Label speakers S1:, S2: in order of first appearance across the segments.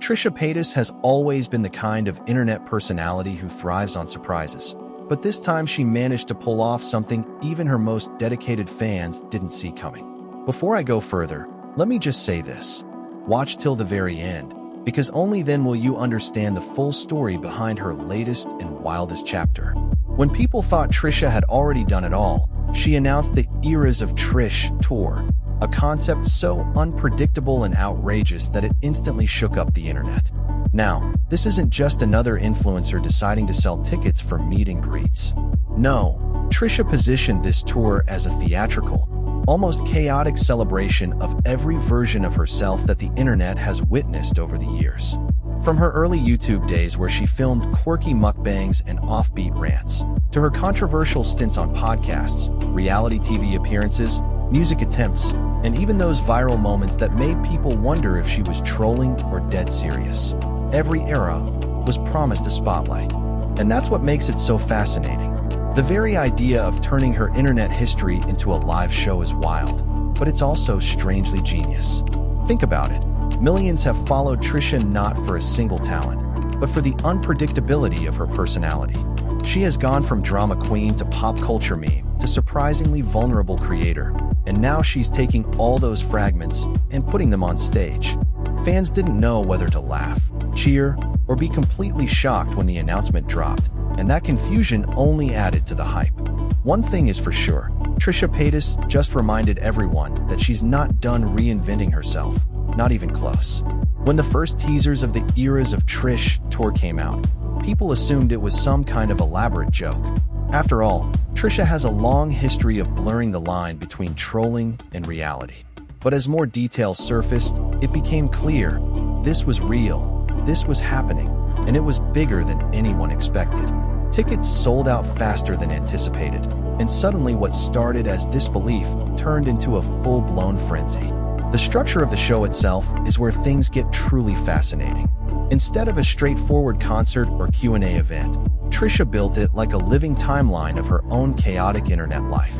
S1: Trisha Paytas has always been the kind of internet personality who thrives on surprises, but this time she managed to pull off something even her most dedicated fans didn't see coming. Before I go further, let me just say this. Watch till the very end, because only then will you understand the full story behind her latest and wildest chapter. When people thought Trisha had already done it all, she announced the Eras of Trish tour, a concept so unpredictable and outrageous that it instantly shook up the internet. Now, this isn't just another influencer deciding to sell tickets for meet and greets. No, Trisha positioned this tour as a theatrical, almost chaotic celebration of every version of herself that the internet has witnessed over the years. From her early YouTube days where she filmed quirky mukbangs and offbeat rants, to her controversial stints on podcasts, reality TV appearances, music attempts, and even those viral moments that made people wonder if she was trolling or dead serious. Every era was promised a spotlight, and that's what makes it so fascinating. The very idea of turning her internet history into a live show is wild, but it's also strangely genius. Think about it. Millions have followed Trisha not for a single talent, but for the unpredictability of her personality. She has gone from drama queen to pop culture meme to surprisingly vulnerable creator, and now she's taking all those fragments and putting them on stage. Fans didn't know whether to laugh, cheer, or be completely shocked when the announcement dropped, and that confusion only added to the hype. One thing is for sure, Trisha Paytas just reminded everyone that she's not done reinventing herself, not even close. When the first teasers of the Eras of Trish tour came out, people assumed it was some kind of elaborate joke. After all, Trisha has a long history of blurring the line between trolling and reality. But as more details surfaced, it became clear this was real, this was happening, and it was bigger than anyone expected. Tickets sold out faster than anticipated, and suddenly what started as disbelief turned into a full-blown frenzy. The structure of the show itself is where things get truly fascinating. Instead of a straightforward concert or Q&A event, Trisha built it like a living timeline of her own chaotic internet life.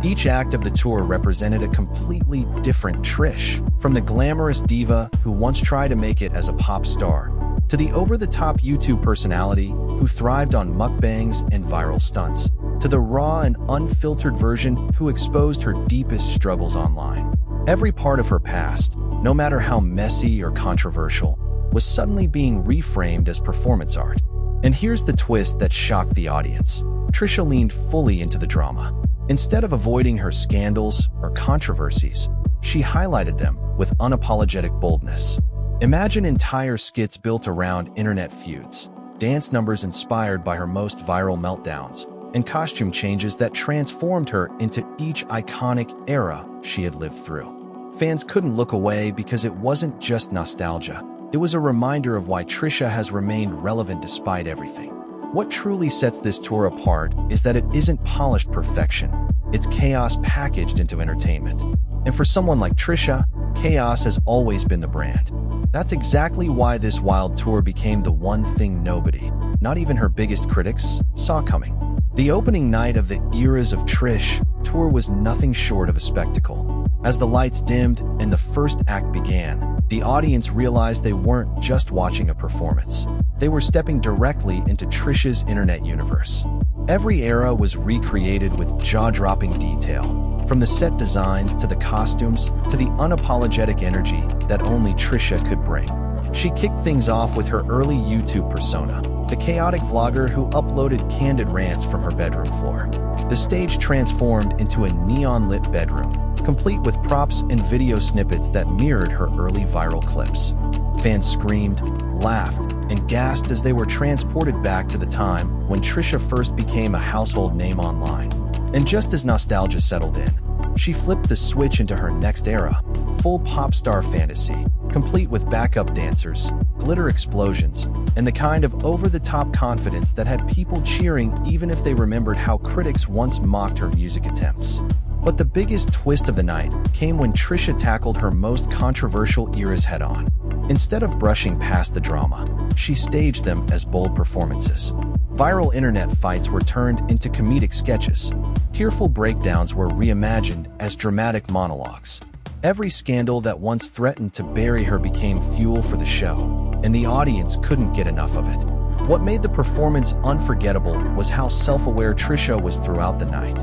S1: Each act of the tour represented a completely different Trish, from the glamorous diva who once tried to make it as a pop star, to the over-the-top YouTube personality who thrived on mukbangs and viral stunts, to the raw and unfiltered version who exposed her deepest struggles online. Every part of her past, no matter how messy or controversial, was suddenly being reframed as performance art. And here's the twist that shocked the audience. Trisha leaned fully into the drama. Instead of avoiding her scandals or controversies, she highlighted them with unapologetic boldness. Imagine entire skits built around internet feuds, dance numbers inspired by her most viral meltdowns, and costume changes that transformed her into each iconic era she had lived through. Fans couldn't look away because it wasn't just nostalgia. It was a reminder of why Trisha has remained relevant despite everything. What truly sets this tour apart is that it isn't polished perfection. It's chaos packaged into entertainment. And for someone like Trisha, chaos has always been the brand. That's exactly why this wild tour became the one thing nobody, not even her biggest critics, saw coming. The opening night of the Eras of Trish tour was nothing short of a spectacle. As the lights dimmed and the first act began, the audience realized they weren't just watching a performance. They were stepping directly into Trisha's internet universe. Every era was recreated with jaw-dropping detail, from the set designs to the costumes to the unapologetic energy that only Trisha could bring. She kicked things off with her early YouTube persona, the chaotic vlogger who uploaded candid rants from her bedroom floor. The stage transformed into a neon-lit bedroom, complete with props and video snippets that mirrored her early viral clips. Fans screamed, laughed, and gasped as they were transported back to the time when Trisha first became a household name online. And just as nostalgia settled in, she flipped the switch into her next era, full pop star fantasy, complete with backup dancers, glitter explosions, and the kind of over-the-top confidence that had people cheering even if they remembered how critics once mocked her music attempts. But the biggest twist of the night came when Trisha tackled her most controversial eras head-on. Instead of brushing past the drama, she staged them as bold performances. Viral internet fights were turned into comedic sketches. Tearful breakdowns were reimagined as dramatic monologues. Every scandal that once threatened to bury her became fuel for the show. and the audience couldn't get enough of it. What made the performance unforgettable was how self-aware Trisha was throughout the night.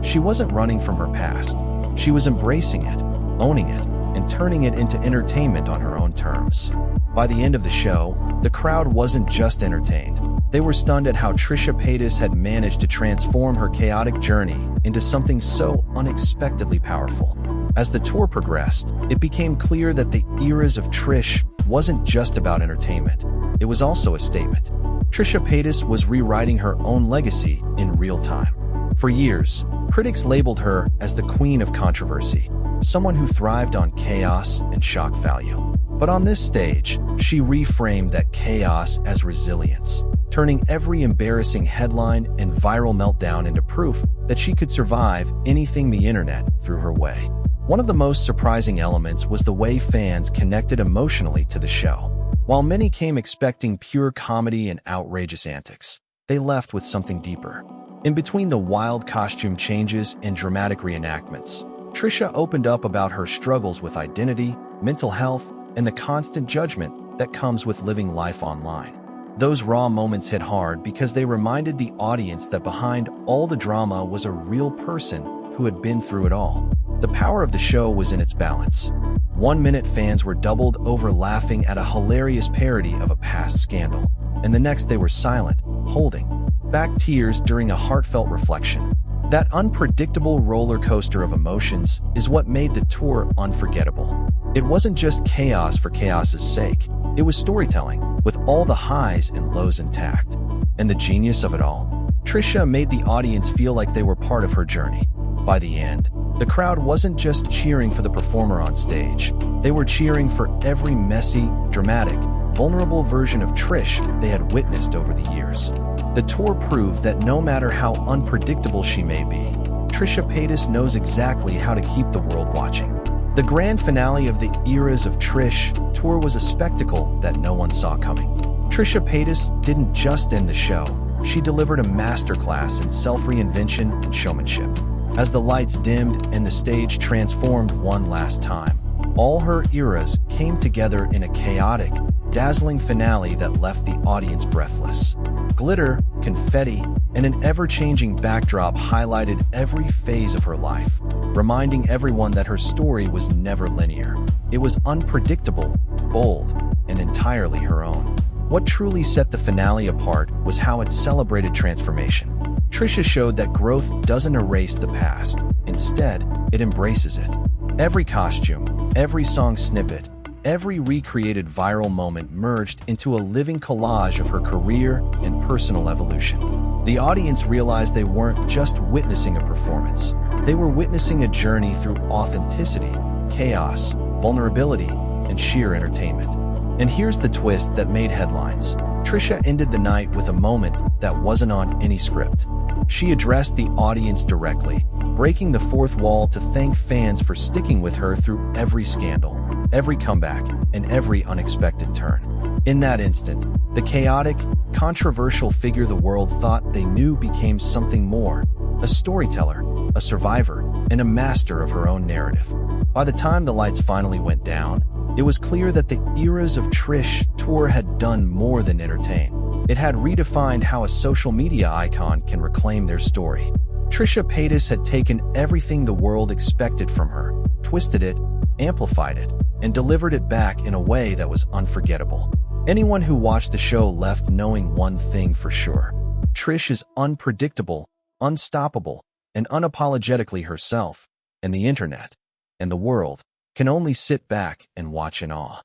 S1: She wasn't running from her past. She was embracing it, owning it, and turning it into entertainment on her own terms. By the end of the show, the crowd wasn't just entertained. They were stunned at how Trisha Paytas had managed to transform her chaotic journey into something so unexpectedly powerful. As the tour progressed, it became clear that the Eras of Trish wasn't just about entertainment. It was also a statement. Trisha Paytas was rewriting her own legacy in real time. For years, critics labeled her as the queen of controversy, someone who thrived on chaos and shock value. But on this stage, she reframed that chaos as resilience, turning every embarrassing headline and viral meltdown into proof that she could survive anything the internet threw her way. One of the most surprising elements was the way fans connected emotionally to the show. While many came expecting pure comedy and outrageous antics, they left with something deeper. In between the wild costume changes and dramatic reenactments, Trisha opened up about her struggles with identity, mental health, and the constant judgment that comes with living life online. Those raw moments hit hard because they reminded the audience that behind all the drama was a real person who had been through it all. The power of the show was in its balance. 1 minute fans were doubled over laughing at a hilarious parody of a past scandal, and the next they were silent, holding back tears during a heartfelt reflection. That unpredictable roller coaster of emotions is what made the tour unforgettable. It wasn't just chaos for chaos's sake. It was storytelling, with all the highs and lows intact. And the genius of it all? Trisha made the audience feel like they were part of her journey. By the end, the crowd wasn't just cheering for the performer on stage. They were cheering for every messy, dramatic, vulnerable version of Trish they had witnessed over the years. The tour proved that no matter how unpredictable she may be, Trisha Paytas knows exactly how to keep the world watching. The grand finale of the Eras of Trish tour was a spectacle that no one saw coming. Trisha Paytas didn't just end the show, she delivered a masterclass in self-reinvention and showmanship. As the lights dimmed and the stage transformed one last time, all her eras came together in a chaotic, dazzling finale that left the audience breathless. Glitter, confetti, and an ever-changing backdrop highlighted every phase of her life, reminding everyone that her story was never linear. It was unpredictable, bold, and entirely her own. What truly set the finale apart was how it celebrated transformation. Trisha showed that growth doesn't erase the past. Instead, it embraces it. Every costume, every song snippet, every recreated viral moment merged into a living collage of her career and personal evolution. The audience realized they weren't just witnessing a performance. They were witnessing a journey through authenticity, chaos, vulnerability, and sheer entertainment. And here's the twist that made headlines. Trisha ended the night with a moment that wasn't on any script. She addressed the audience directly, breaking the fourth wall to thank fans for sticking with her through every scandal, every comeback, and every unexpected turn. In that instant, the chaotic, controversial figure the world thought they knew became something more: a storyteller, a survivor, and a master of her own narrative. By the time the lights finally went down, it was clear that the Eras of Trish tour had done more than entertain. It had redefined how a social media icon can reclaim their story. Trisha Paytas had taken everything the world expected from her, twisted it, amplified it, and delivered it back in a way that was unforgettable. Anyone who watched the show left knowing one thing for sure: Trish is unpredictable, unstoppable, and unapologetically herself, and the internet and the world can only sit back and watch in awe.